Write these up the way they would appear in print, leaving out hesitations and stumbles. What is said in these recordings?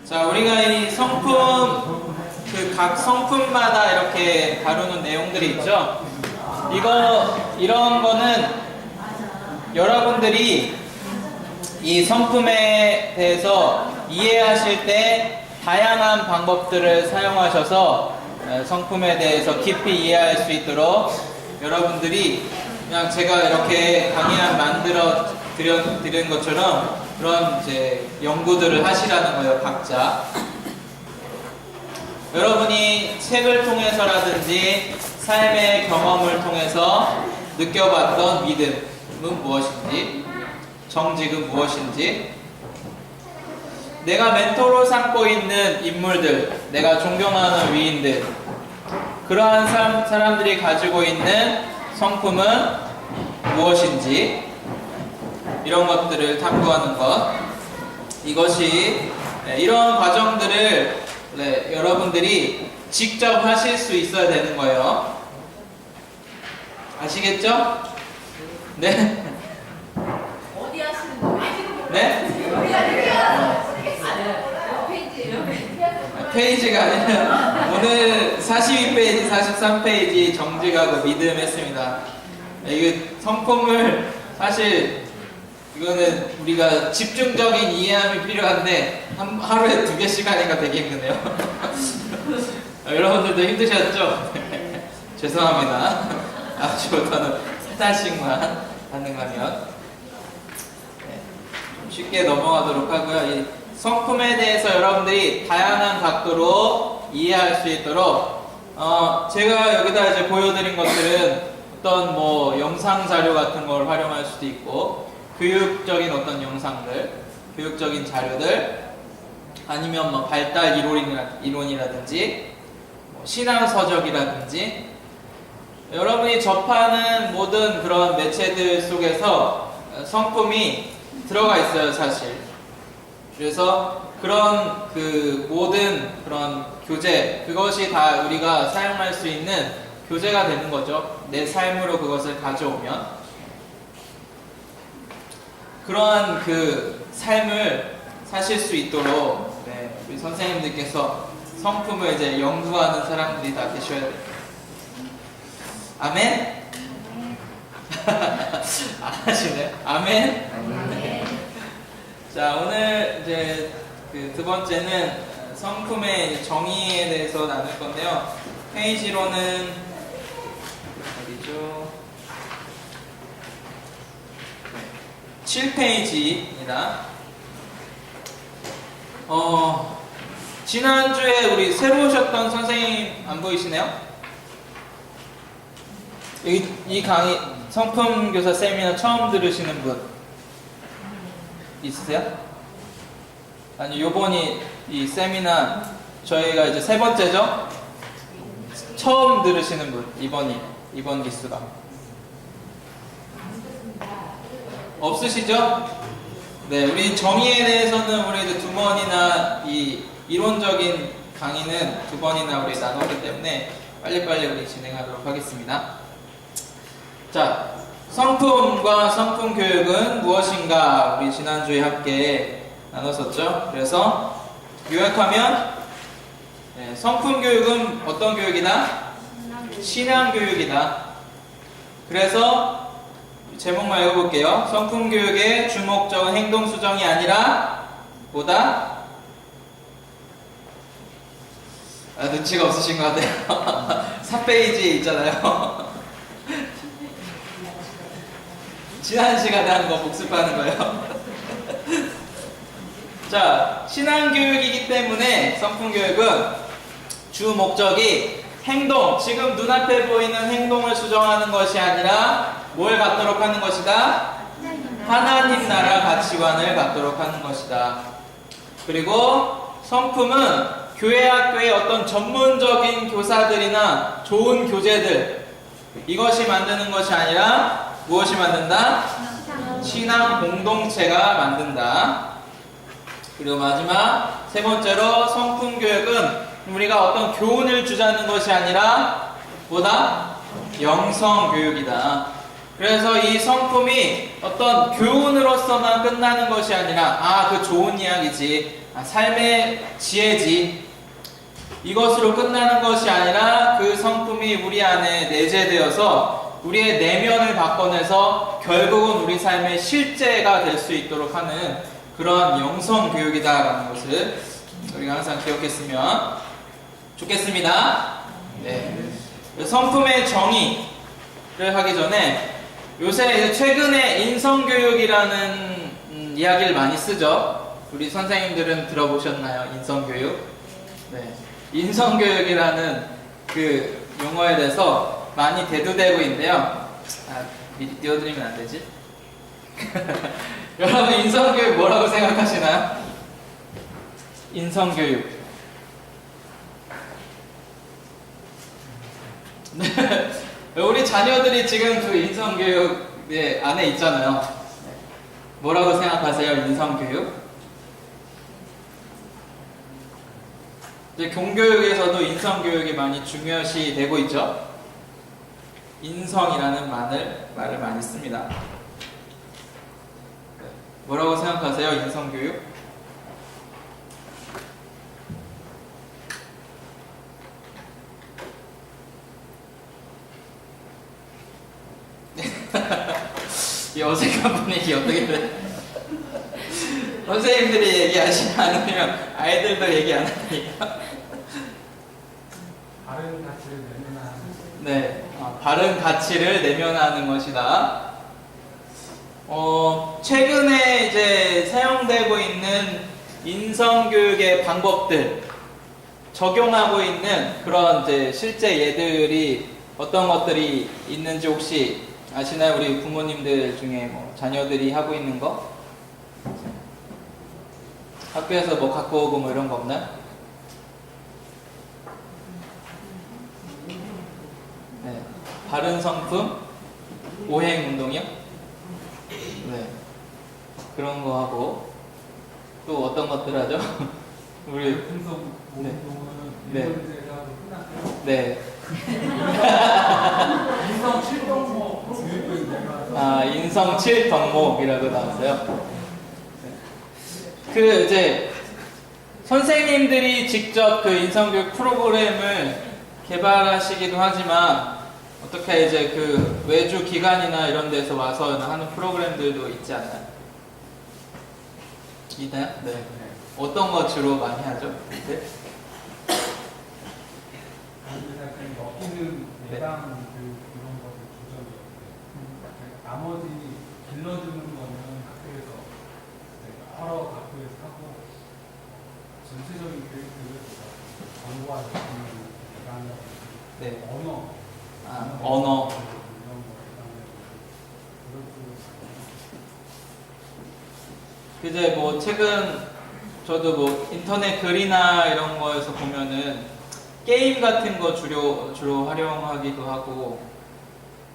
자, 우리가 이 성품, 각 성품마다 이렇게 다루는 내용들이 있죠. 이런 거는 여러분들이 이 성품에 대해서 이해하실 때 다양한 방법들을 사용하셔서 성품에 대해서 깊이 이해할 수 있도록 여러분들이 그냥 제가 이렇게 강의안 만들어 드린 것처럼 그런 이제 연구들을 하시라는 거예요, 각자. 여러분이 책을 통해서라든지 삶의 경험을 통해서 느껴봤던 믿음은 무엇인지, 정직은 무엇인지, 내가 멘토로 삼고 있는 인물들, 내가 존경하는 위인들, 그러한 사람들이 가지고 있는 성품은 무엇인지, 이런 것들을 탐구하는 것, 이것이 이런 과정들을 여러분들이 직접 하실 수 있어야 되는 거예요. 아시겠죠? 네? 어디 하시는 거예요? 네? 어디 하세요? 페이지가 아니라 오늘 42페이지, 43페이지 정직하고 믿음 했습니다. 이게 성품을 사실 이거는 우리가 집중적인 이해함이 필요한데 하루에 2개씩하니까 되게 힘드네요. 여러분들도 힘드셨죠? 죄송합니다. 앞으로부터는 살짝씩만 가능하면 좀 쉽게 넘어가도록 하고요. 이 성품에 대해서 여러분들이 다양한 각도로 이해할 수 있도록 제가 여기다 이제 보여드린 것들은 어떤 뭐 영상 자료 같은 걸 활용할 수도 있고, 교육적인 어떤 영상들, 교육적인 자료들, 아니면 뭐 발달 이론이라든지 신앙 서적이라든지 여러분이 접하는 모든 그런 매체들 속에서 성품이 들어가 있어요, 사실. 그래서 그런 모든 그런 교재, 그것이 다 우리가 사용할 수 있는 교재가 되는 거죠. 내 삶으로 그것을 가져오면 그러한 삶을 사실 수 있도록 우리 선생님들께서 성품을 이제 연구하는 사람들이 다 계셔야 돼요. 아멘? 안 하시네요? 아멘? 자, 오늘 이제 두 번째는 성품의 정의에 대해서 나눌 건데요. 페이지로는 어디죠? 7페이지입니다. 지난주에 우리 새로 오셨던 선생님 안 보이시네요? 이 강의 성품교사 세미나 처음 들으시는 분 있으세요? 아니, 요번이 이 세미나 저희가 이제 3번째죠? 처음 들으시는 분, 이번 기수가 없으시죠? 네, 우리 정의에 대해서는 우리 이제 2번이나 이 이론적인 강의는 2번이나 우리 나눴기 때문에 빨리빨리 우리 진행하도록 하겠습니다. 자, 성품과 성품 교육은 무엇인가 우리 지난주에 함께 나눴었죠. 그래서 요약하면 성품 교육은 어떤 교육이다? 신앙 교육이다. 그래서 제목만 읽어볼게요. 성품 교육의 주목적인 행동 수정이 아니라 뭐다? 눈치가 없으신 것 같아요. 4페이지에 있잖아요. 지난 시간에 한 거 복습하는 거예요. 자, 신앙교육이기 때문에 성품교육은 주 목적이 행동, 지금 눈앞에 보이는 행동을 수정하는 것이 아니라 뭘 갖도록 하는 것이다? 하나님 나라 가치관을 갖도록 하는 것이다. 그리고 성품은 교회 학교의 어떤 전문적인 교사들이나 좋은 교재들, 이것이 만드는 것이 아니라 무엇이 만든다? 신앙 공동체가 만든다. 그리고 마지막 3번째로 성품 교육은 우리가 어떤 교훈을 주자는 것이 아니라 뭐다? 영성 교육이다. 그래서 이 성품이 어떤 교훈으로서만 끝나는 것이 아니라 그 좋은 이야기지, 삶의 지혜지. 이것으로 끝나는 것이 아니라 그 성품이 우리 안에 내재되어서 우리의 내면을 바꿔내서 결국은 우리 삶의 실제가 될 수 있도록 하는 그런 영성 교육이다라는 것을 우리가 항상 기억했으면 좋겠습니다. 네. 성품의 정의를 하기 전에 요새 최근에 인성교육이라는 이야기를 많이 쓰죠. 우리 선생님들은 들어보셨나요? 인성교육? 네. 인성교육이라는 그 용어에 대해서 많이 대두되고 있는데요. 미리 띄워드리면 안 되지? 여러분, 인성교육 뭐라고 생각하시나요? 인성교육. 네. 우리 자녀들이 지금 그 인성교육 안에 있잖아요. 뭐라고 생각하세요? 인성교육? 이제 공교육에서도 인성교육이 많이 중요시 되고 있죠. 인성이라는 말을 많이 씁니다. 뭐라고 생각하세요? 인성교육? 이 어색한 분위기 어떻게 돼? 선생님들이 얘기하시지 않으면 아이들도 얘기 안 하니까. 바른 가치를 내면하는. 네, 바른 가치를 내면하는 것이다. 최근에 이제 사용되고 있는 인성교육의 방법들, 적용하고 있는 그런 이제 실제 예들이 어떤 것들이 있는지 혹시 아시나요? 우리 부모님들 중에 뭐 자녀들이 하고 있는 거? 학교에서 뭐 갖고 오고 뭐 이런 거 없나요? 네. 바른 성품, 오행 운동이요? 네. 그런 거 하고 또 어떤 것들 하죠? 우리 풍성 네. 운동은 네. 일본제가 끝났어요. 네. 인성 7동목 교육도 인성 7덕목이라고 나왔어요. 그 이제 선생님들이 직접 그 인성교육 프로그램을 개발하시기도 하지만 어떻게 이제 그 외주 기관이나 이런 데서 와서 하는 프로그램들도 있지 않나요? 있나요? 네. 어떤 거 주로 많이 하죠? 네. 먹히는 예방 교육 이런 것을 조정해요. 나머지 길러주는 거는 학교에서 여러 학교에서 하고 전체적인 교육들을 정보화 예방 네. 언어 언어. 이런 거 이제 뭐 최근 저도 뭐 인터넷 글이나 이런 거에서 보면은 게임 같은 거 주로 활용하기도 하고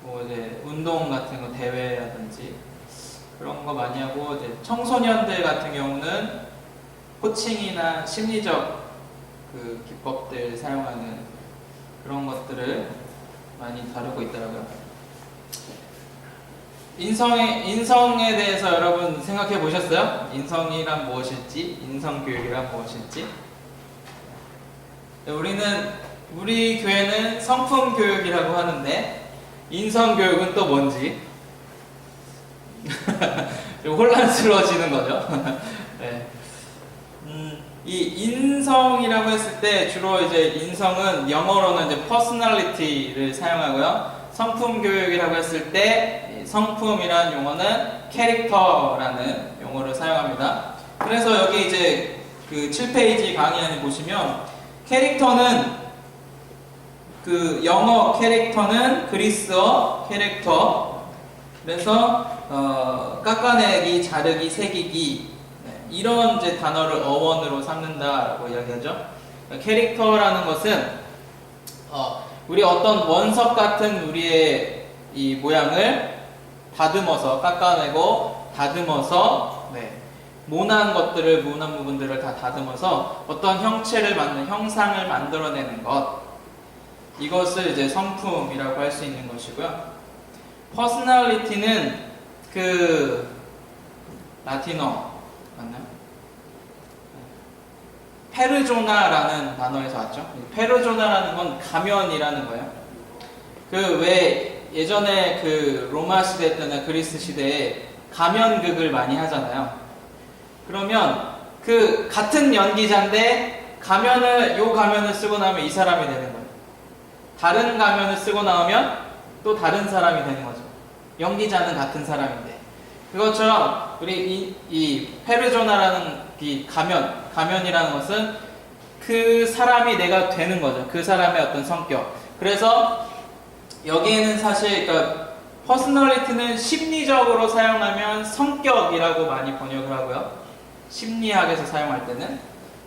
뭐 이제 운동 같은 거 대회라든지 그런 거 많이 하고 이제 청소년들 같은 경우는 코칭이나 심리적 그 기법들 사용하는 그런 것들을 많이 다루고 있더라고요. 인성에 대해서 여러분 생각해 보셨어요? 인성이란 무엇일지, 인성교육이란 무엇일지. 우리 교회는 성품교육이라고 하는데 인성교육은 또 뭔지 좀 혼란스러워지는 거죠. 네. 이 인성이라고 했을 때 주로 이제 인성은 영어로는 이제 personality를 사용하고요. 성품 교육이라고 했을 때 성품이라는 용어는 캐릭터라는 용어를 사용합니다. 그래서 여기 이제 그 7페이지 강의 안에 보시면 캐릭터는 그 영어 캐릭터는 그리스어 캐릭터 그래서 깎아내기, 자르기, 새기기 이런 이제 단어를 어원으로 삼는다라고 이야기하죠. 캐릭터라는 것은 우리 어떤 원석 같은 우리의 이 모양을 다듬어서 깎아내고 다듬어서 모난 부분들을 다 다듬어서 어떤 형체를 형상을 만들어내는 것, 이것을 이제 성품이라고 할 수 있는 것이고요. 퍼스널리티는 그 라틴어 맞나요? 페르조나라는 단어에서 왔죠. 페르조나라는 건 가면이라는 거예요. 그 왜 예전에 그 로마 시대 때나 그리스 시대에 가면극을 많이 하잖아요. 그러면 그 같은 연기자인데 요 가면을 쓰고 나면 이 사람이 되는 거예요. 다른 가면을 쓰고 나오면 또 다른 사람이 되는 거죠. 연기자는 같은 사람인데. 그것처럼 우리 이 페르조나라는 이 가면이라는 것은 그 사람이 내가 되는 거죠. 그 사람의 어떤 성격. 그래서 여기에는 사실 그러니까 퍼스널리티는 심리적으로 사용하면 성격이라고 많이 번역을 하고요. 심리학에서 사용할 때는,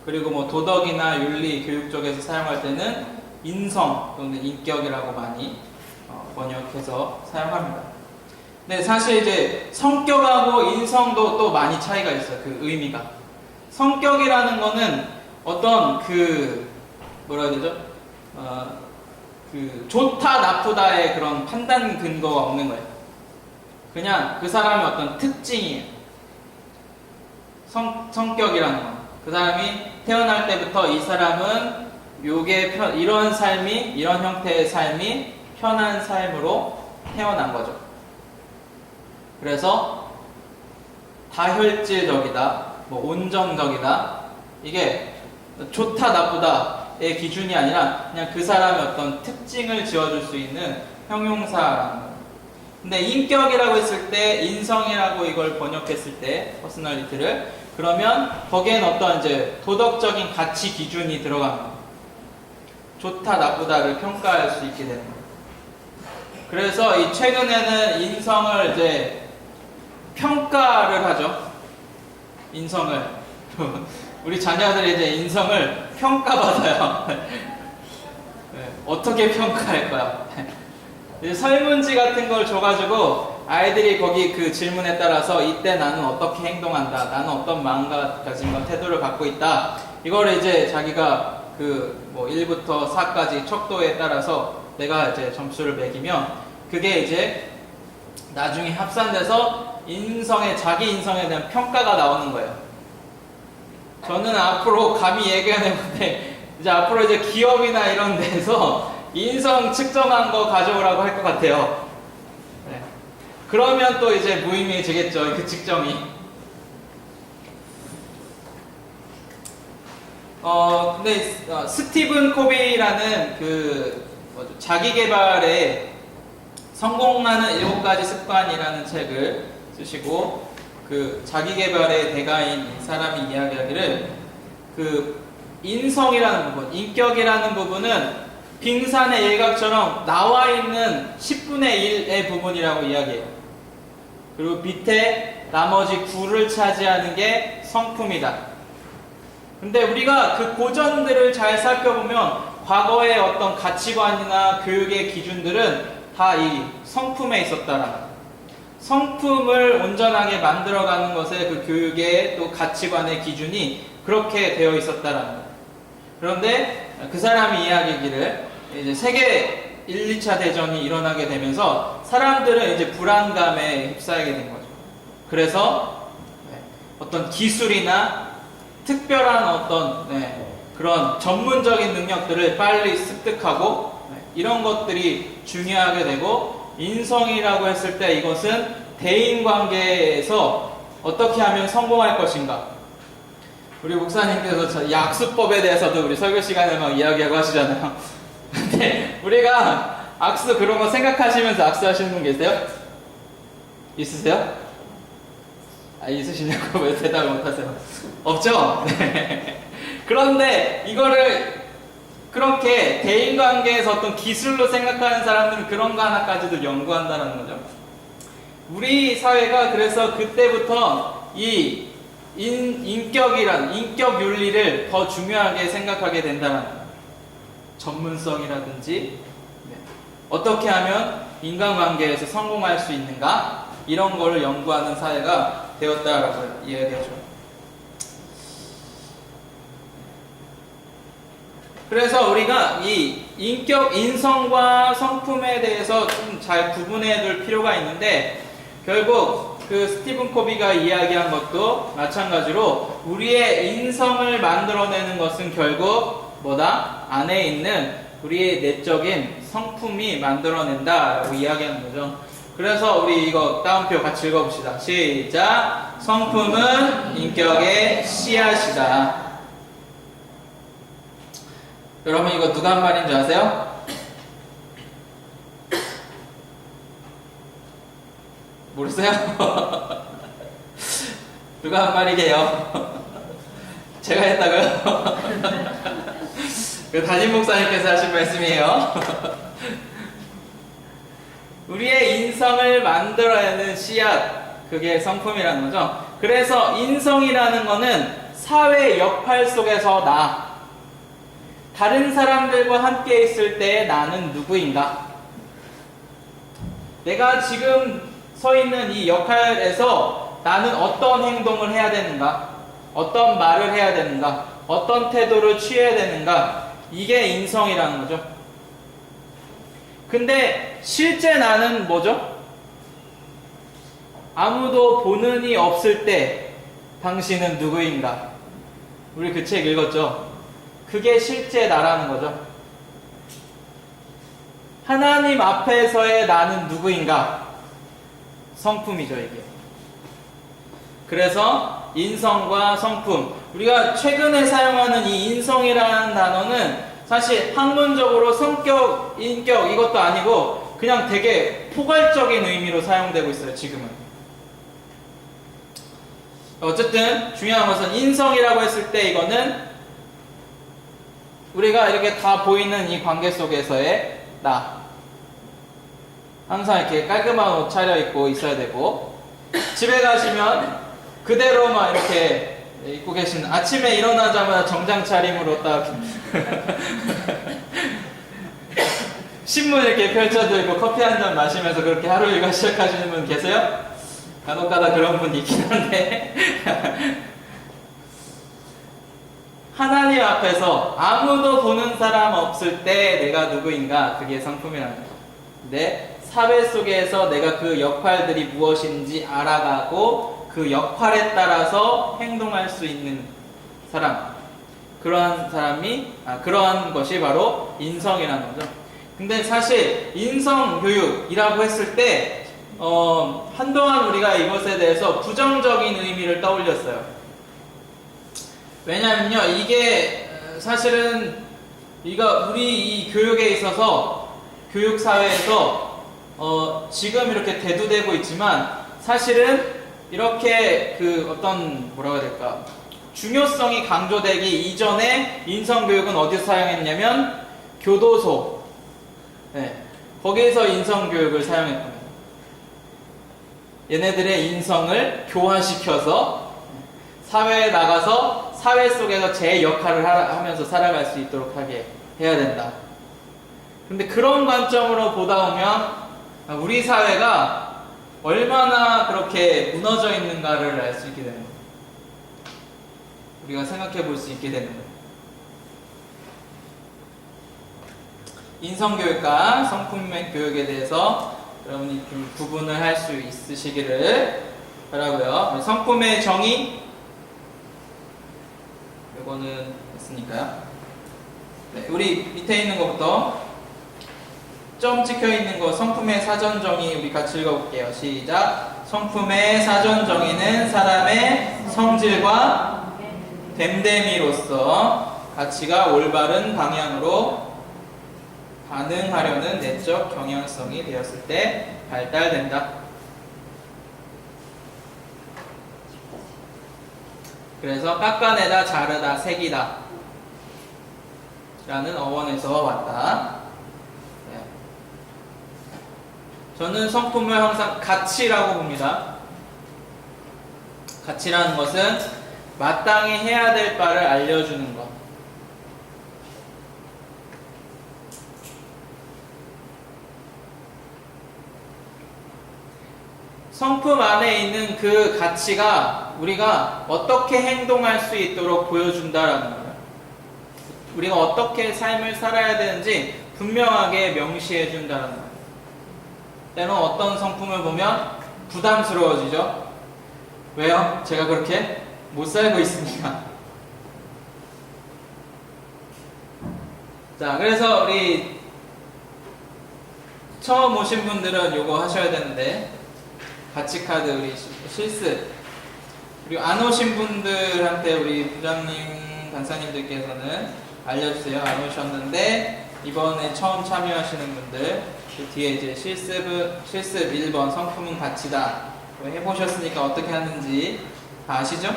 그리고 뭐 도덕이나 윤리, 교육 쪽에서 사용할 때는 인성 또는 인격이라고 많이 번역해서 사용합니다. 근데 사실 이제 성격하고 인성도 또 많이 차이가 있어요. 그 의미가. 성격이라는 거는 어떤 그 뭐라 해야 되죠? 그 좋다 나쁘다의 그런 판단 근거가 없는 거예요. 그냥 그 사람의 어떤 특징이에요. 성격이라는 건. 그 사람이 태어날 때부터 이 사람은 이런 형태의 삶이 편한 삶으로 태어난 거죠. 그래서 다혈질적이다, 뭐 온정적이다, 이게 좋다 나쁘다의 기준이 아니라 그냥 그 사람의 어떤 특징을 지어줄 수 있는 형용사라는 거예요. 근데 인격이라고 했을 때, 인성이라고 이걸 번역했을 때, 퍼스널리티를, 그러면 거기엔 어떤 이제 도덕적인 가치 기준이 들어갑니다. 좋다 나쁘다를 평가할 수 있게 되는 거예요. 그래서 이 최근에는 인성을 이제 평가를 하죠. 인성을. 우리 자녀들이 이제 인성을 평가받아요. 네, 어떻게 평가할까요? 설문지 같은 걸 줘가지고 아이들이 거기 그 질문에 따라서 이때 나는 어떻게 행동한다, 나는 어떤 마음가짐과 태도를 갖고 있다, 이거를 이제 자기가 그 뭐 1부터 4까지 척도에 따라서 내가 이제 점수를 매기면 그게 이제 나중에 합산돼서 자기 인성에 대한 평가가 나오는 거예요. 저는 앞으로 감히 얘기하는 건데, 이제 앞으로 이제 기업이나 이런 데서 인성 측정한 거 가져오라고 할 것 같아요. 네. 그러면 또 이제 무의미해지겠죠, 그 측정이. 근데 스티븐 코비라는 그 자기 개발의 성공하는 7가지 습관이라는 책을 쓰시고, 그 자기 개발의 대가인 사람이 이야기하기를 그 인성이라는 부분, 인격이라는 부분은 빙산의 일각처럼 나와 있는 10분의 1의 부분이라고 이야기해요. 그리고 밑에 나머지 9를 차지하는 게 성품이다. 근데 우리가 그 고전들을 잘 살펴보면 과거의 어떤 가치관이나 교육의 기준들은 다 이 성품에 있었다라는 거예요. 성품을 온전하게 만들어가는 것에 그 교육의 또 가치관의 기준이 그렇게 되어 있었다라는 거예요. 그런데 그 사람이 이야기하기를 이제 세계 1, 2차 대전이 일어나게 되면서 사람들은 이제 불안감에 휩싸이게 된 거죠. 그래서 어떤 기술이나 특별한 어떤 그런 전문적인 능력들을 빨리 습득하고 이런 것들이 중요하게 되고, 인성이라고 했을 때 이것은 대인관계에서 어떻게 하면 성공할 것인가. 우리 목사님께서 약수법에 대해서도 우리 설교 시간에 막 이야기하고 하시잖아요. 근데 우리가 악수 그런 거 생각하시면서 악수하시는 분 계세요? 있으세요? 있으시냐고 왜 대답을 못하세요? 없죠? 네. 그런데 이거를 그렇게 대인관계에서 어떤 기술로 생각하는 사람들은 그런 거 하나까지도 연구한다는 거죠. 우리 사회가 그래서 그때부터 이 인격 윤리를 더 중요하게 생각하게 된다는 거예요. 전문성이라든지 어떻게 하면 인간관계에서 성공할 수 있는가, 이런 거를 연구하는 사회가 되었다라고 이야기하죠. 그래서 우리가 이 인성과 성품에 대해서 좀 잘 구분해 둘 필요가 있는데, 결국 그 스티븐 코비가 이야기한 것도 마찬가지로 우리의 인성을 만들어내는 것은 결국 뭐다? 안에 있는 우리의 내적인 성품이 만들어낸다라고 이야기하는 거죠. 그래서 우리 이거 다운표 같이 읽어봅시다. 시작. 성품은 인격의 씨앗이다. 여러분 이거 누가 한 말인 줄 아세요? 모르세요? 누가 한 말이게요? 제가 했다고요? 그 담임 목사님께서 하신 말씀이에요. 우리의 인성을 만들어내는 씨앗, 그게 성품이라는 거죠. 그래서 인성이라는 거는 사회 역할 속에서 다른 사람들과 함께 있을 때 나는 누구인가? 내가 지금 서 있는 이 역할에서 나는 어떤 행동을 해야 되는가? 어떤 말을 해야 되는가? 어떤 태도를 취해야 되는가? 이게 인성이라는 거죠. 근데 실제 나는 뭐죠? 아무도 보는 이 없을 때 당신은 누구인가? 우리 그 책 읽었죠? 그게 실제 나라는 거죠. 하나님 앞에서의 나는 누구인가? 성품이죠, 이게. 그래서 인성과 성품, 우리가 최근에 사용하는 이 인성이라는 단어는 사실 학문적으로 성격, 인격 이것도 아니고 그냥 되게 포괄적인 의미로 사용되고 있어요, 지금은. 어쨌든 중요한 것은 인성이라고 했을 때 이거는 우리가 이렇게 다 보이는 이 관계 속에서의 나. 항상 이렇게 깔끔한 옷 차려입고 있어야 되고, 집에 가시면 그대로만 이렇게 입고 계시는, 아침에 일어나자마자 정장 차림으로 딱 신문 이렇게 펼쳐들고 커피 한 잔 마시면서 그렇게 하루 일과 시작하시는 분 계세요? 간혹가다 그런 분 있긴 한데 하나님 앞에서 아무도 보는 사람 없을 때 내가 누구인가, 그게 성품이라는 거예요. 근데 사회 속에서 내가 그 역할들이 무엇인지 알아가고 그 역할에 따라서 행동할 수 있는 사람, 그러한 것이 바로 인성이라는 거죠. 근데 사실 인성 교육이라고 했을 때 한동안 우리가 이것에 대해서 부정적인 의미를 떠올렸어요. 왜냐면요, 이게 사실은 우리 이 교육에 있어서 교육 사회에서 지금 이렇게 대두되고 있지만 사실은 이렇게 뭐라고 해야 될까, 중요성이 강조되기 이전에 인성교육은 어디서 사용했냐면 교도소, 거기에서 인성교육을 사용했거든요. 얘네들의 인성을 교화시켜서 사회에 나가서 사회 속에서 제 역할을 하면서 살아갈 수 있도록 하게 해야 된다. 근데 그런 관점으로 보다 보면 우리 사회가 얼마나 그렇게 무너져 있는가를 알 수 있게 되는 거예요. 우리가 생각해 볼 수 있게 되는 거예요. 인성교육과 성품교육에 대해서 여러분이 좀 구분을 할 수 있으시기를 바라고요. 성품의 정의, 이거는 했으니까요. 네, 우리 밑에 있는 것부터 점 찍혀 있는 거, 성품의 사전 정의 우리 같이 읽어볼게요. 시작. 성품의 사전 정의는 사람의 성질과 됨됨이로서 가치가 올바른 방향으로 반응하려는 내적 경향성이 되었을 때 발달된다. 그래서 깎아내다, 자르다, 새기다 라는 어원에서 왔다. 저는 성품을 항상 가치라고 봅니다. 가치라는 것은 마땅히 해야 될 바를 알려주는 것. 성품 안에 있는 그 가치가 우리가 어떻게 행동할 수 있도록 보여준다라는 거예요. 우리가 어떻게 삶을 살아야 되는지 분명하게 명시해 준다는 거예요. 때론 어떤 성품을 보면 부담스러워지죠. 왜요? 제가 그렇게 못 살고 있으니까. 자, 그래서 우리 처음 오신 분들은 요거 하셔야 되는데, 가치카드 우리 실습. 그리고 안 오신 분들한테 우리 부장님, 간사님들께서는 알려주세요. 안 오셨는데 이번에 처음 참여하시는 분들, 그 뒤에 이제 실습 1번 성품은 가치다 해보셨으니까 어떻게 하는지 다 아시죠?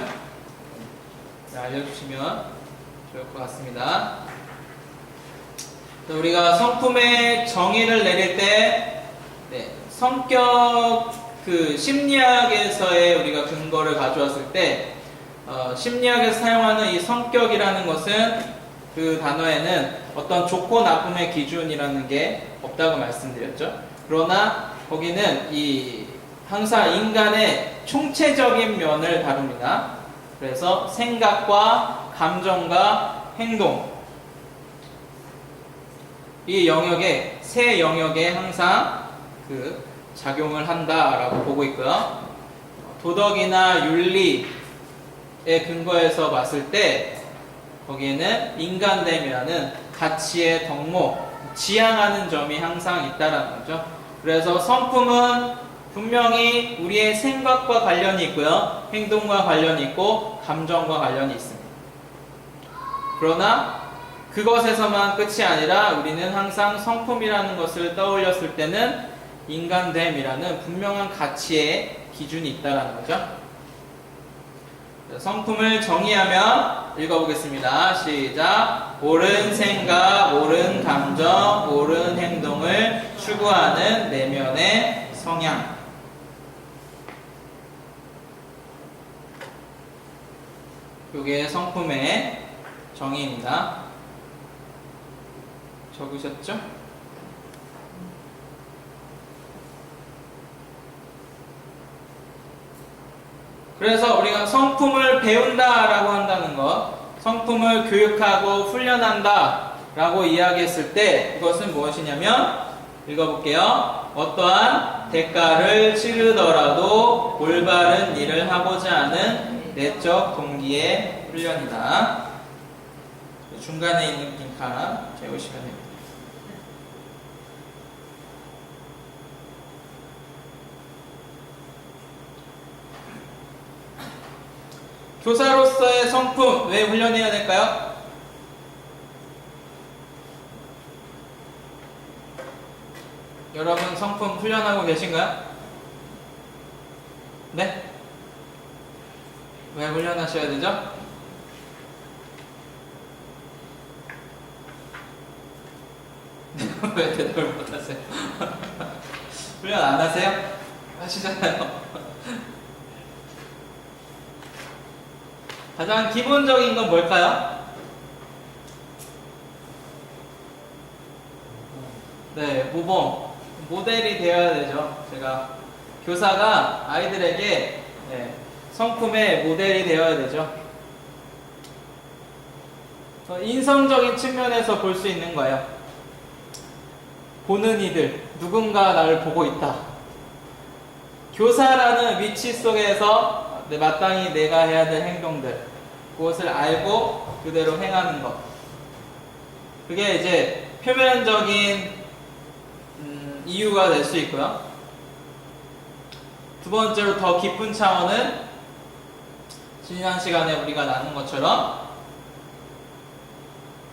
네, 알려주시면 좋을 것 같습니다. 우리가 성품의 정의를 내릴 때, 네, 성격 그 심리학에서의 우리가 근거를 가져왔을 때, 심리학에서 사용하는 이 성격이라는 것은 그 단어에는 어떤 좋고 나쁨의 기준이라는 게 없다고 말씀드렸죠. 그러나 거기는 항상 인간의 총체적인 면을 다룹니다. 그래서 생각과 감정과 행동, 이 영역에, 세 영역에 항상 그 작용을 한다라고 보고 있고요. 도덕이나 윤리의 근거에서 봤을 때 거기에는 인간됨이라는 가치의 덕목, 지향하는 점이 항상 있다라는 거죠. 그래서 성품은 분명히 우리의 생각과 관련이 있고요, 행동과 관련이 있고 감정과 관련이 있습니다. 그러나 그것에서만 끝이 아니라 우리는 항상 성품이라는 것을 떠올렸을 때는 인간됨이라는 분명한 가치의 기준이 있다는 거죠. 성품을 정의하면 읽어보겠습니다. 시작. 옳은 생각, 옳은 감정, 옳은 행동을 추구하는 내면의 성향. 이게 성품의 정의입니다. 적으셨죠? 그래서 우리가 성품을 배운다라고 한다는 것, 성품을 교육하고 훈련한다라고 이야기했을 때 그것은 무엇이냐면, 읽어볼게요. 어떠한 대가를 치르더라도 올바른 일을 하고자 하는 내적 동기의 훈련이다. 중간에 있는 빈칸 채우시면 됩니다. 교사로서의 성품, 왜 훈련해야 될까요? 여러분 성품 훈련하고 계신가요? 네? 왜 훈련하셔야 되죠? 왜 대답을 못하세요? 훈련 안 하세요? 하시잖아요. 가장 기본적인 건 뭘까요? 네, 모범. 모델이 되어야 되죠. 제가 교사가 아이들에게 성품의 모델이 되어야 되죠. 인성적인 측면에서 볼 수 있는 거예요. 보는 이들, 누군가 나를 보고 있다. 교사라는 위치 속에서 마땅히 내가 해야 될 행동들, 그것을 알고 그대로 행하는 것. 그게 이제 표면적인 이유가 될 수 있고요. 두 번째로 더 깊은 차원은 지난 시간에 우리가 나눈 것처럼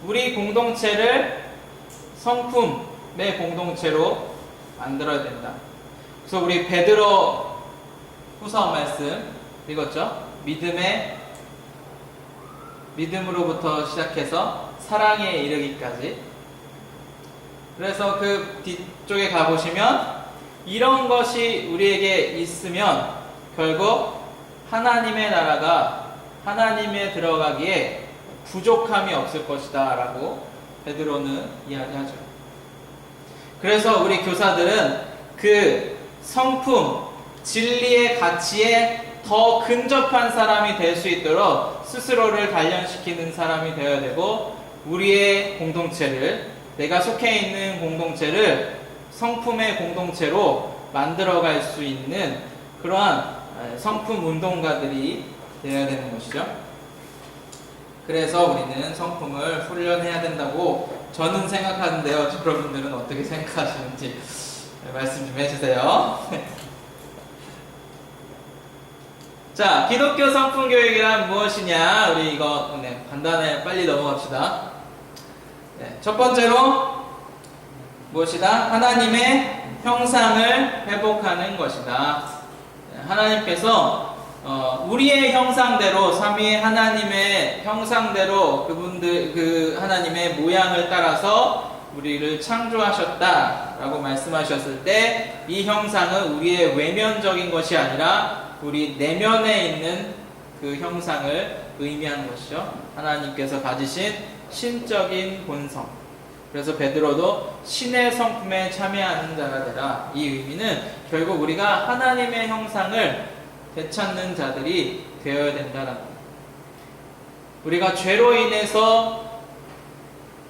우리 공동체를 성품의 공동체로 만들어야 된다. 그래서 우리 베드로 후서 말씀 읽었죠? 믿음으로부터 시작해서 사랑에 이르기까지. 그래서 그 뒤쪽에 가보시면 이런 것이 우리에게 있으면 결국 하나님의 나라가 하나님에 들어가기에 부족함이 없을 것이다 라고 베드로는 이야기하죠. 그래서 우리 교사들은 그 성품, 진리의 가치에 더 근접한 사람이 될 수 있도록 스스로를 단련시키는 사람이 되어야 되고, 우리의 공동체를, 내가 속해 있는 공동체를 성품의 공동체로 만들어갈 수 있는 그러한 성품 운동가들이 되어야 되는 것이죠. 그래서 우리는 성품을 훈련해야 된다고 저는 생각하는데요. 여러분들은 어떻게 생각하시는지 말씀 좀 해주세요. 자, 기독교 성품 교육이란 무엇이냐? 우리 이거 간단히 빨리 넘어갑시다. 네, 첫 번째로 무엇이다? 하나님의 형상을 회복하는 것이다. 네, 하나님께서 우리의 형상대로, 삼위의 하나님의 형상대로 그 하나님의 모양을 따라서 우리를 창조하셨다라고 말씀하셨을 때 이 형상은 우리의 외면적인 것이 아니라 우리 내면에 있는 그 형상을 의미하는 것이죠. 하나님께서 가지신 신적인 본성. 그래서 베드로도 신의 성품에 참여하는 자가 되라. 이 의미는 결국 우리가 하나님의 형상을 되찾는 자들이 되어야 된다는 겁니다. 우리가 죄로 인해서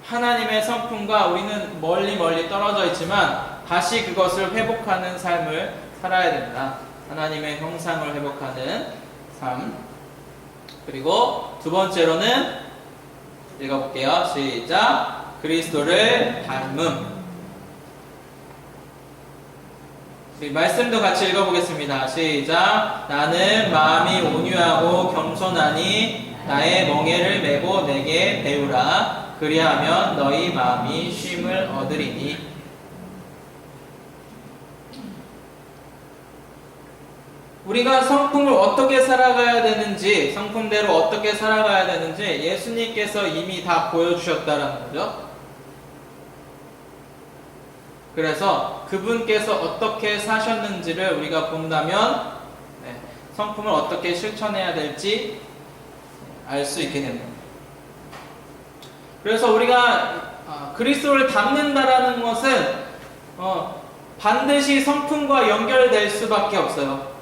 하나님의 성품과 우리는 멀리 떨어져 있지만 다시 그것을 회복하는 삶을 살아야 된다. 하나님의 형상을 회복하는 삶. 그리고 두 번째로는 읽어볼게요. 시작. 그리스도를 닮음. 말씀도 같이 읽어보겠습니다. 시작. 나는 마음이 온유하고 겸손하니 나의 멍에를 메고 내게 배우라. 그리하면 너희 마음이 쉼을 얻으리니. 우리가 성품을 어떻게 살아가야 되는지, 성품대로 어떻게 살아가야 되는지 예수님께서 이미 다 보여주셨다는 거죠. 그래서 그분께서 어떻게 사셨는지를 우리가 본다면 성품을 어떻게 실천해야 될지 알 수 있게 됩니다. 그래서 우리가 그리스도를 닮는다라는 것은 반드시 성품과 연결될 수밖에 없어요.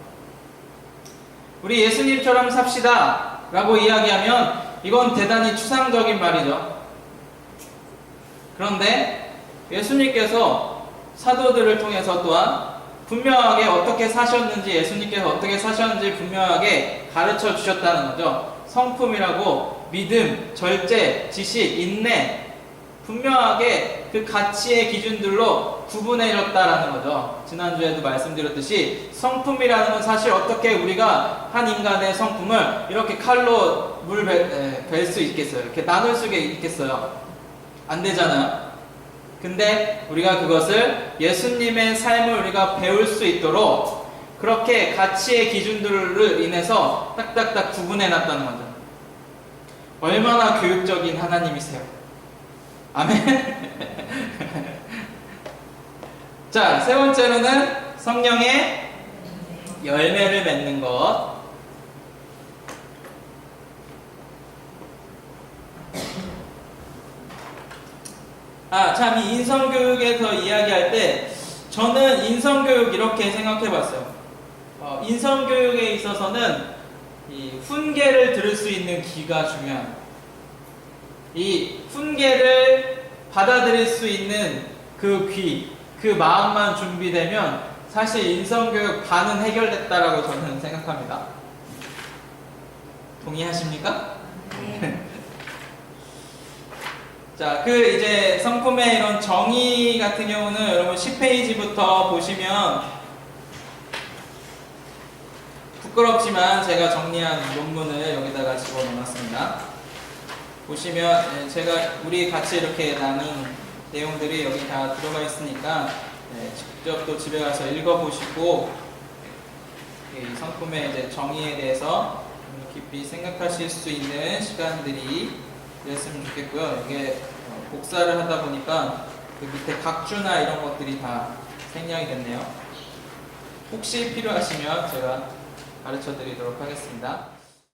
우리 예수님처럼 삽시다 라고 이야기하면 이건 대단히 추상적인 말이죠. 그런데 예수님께서 사도들을 통해서 또한 분명하게 어떻게 사셨는지, 예수님께서 어떻게 사셨는지 분명하게 가르쳐 주셨다는 거죠. 성품이라고 믿음, 절제, 지식, 인내 분명하게 그 가치의 기준들로 구분해졌다라는 거죠. 지난주에도 말씀드렸듯이 성품이라는 건 사실 어떻게 우리가 한 인간의 성품을 이렇게 칼로 물 벨 수 있겠어요? 이렇게 나눌 수 있겠어요? 안 되잖아요. 근데 우리가 그것을 예수님의 삶을 우리가 배울 수 있도록 그렇게 가치의 기준들을 인해서 딱딱딱 구분해 놨다는 거죠. 얼마나 교육적인 하나님이세요. 아멘. 자, 세 번째로는 성령의 열매를 맺는 것. 참, 이 인성교육에서 이야기할 때 저는 인성교육 이렇게 생각해 봤어요. 인성교육에 있어서는 이 훈계를 들을 수 있는 귀가 중요합니다. 이 훈계를 받아들일 수 있는 그 귀, 그 마음만 준비되면 사실 인성교육 반은 해결됐다라고 저는 생각합니다. 동의하십니까? 네. 자, 이제 성품의 이런 정의 같은 경우는 여러분 10페이지부터 보시면 부끄럽지만 제가 정리한 논문을 여기다가 집어넣었습니다. 보시면 우리 같이 이렇게 나눈 내용들이 여기 다 들어가 있으니까 직접 또 집에 가서 읽어보시고 이 성품의 이제 정의에 대해서 깊이 생각하실 수 있는 시간들이 됐으면 좋겠고요. 이게 복사를 하다 보니까 그 밑에 각주나 이런 것들이 다 생략이 됐네요. 혹시 필요하시면 제가 가르쳐 드리도록 하겠습니다.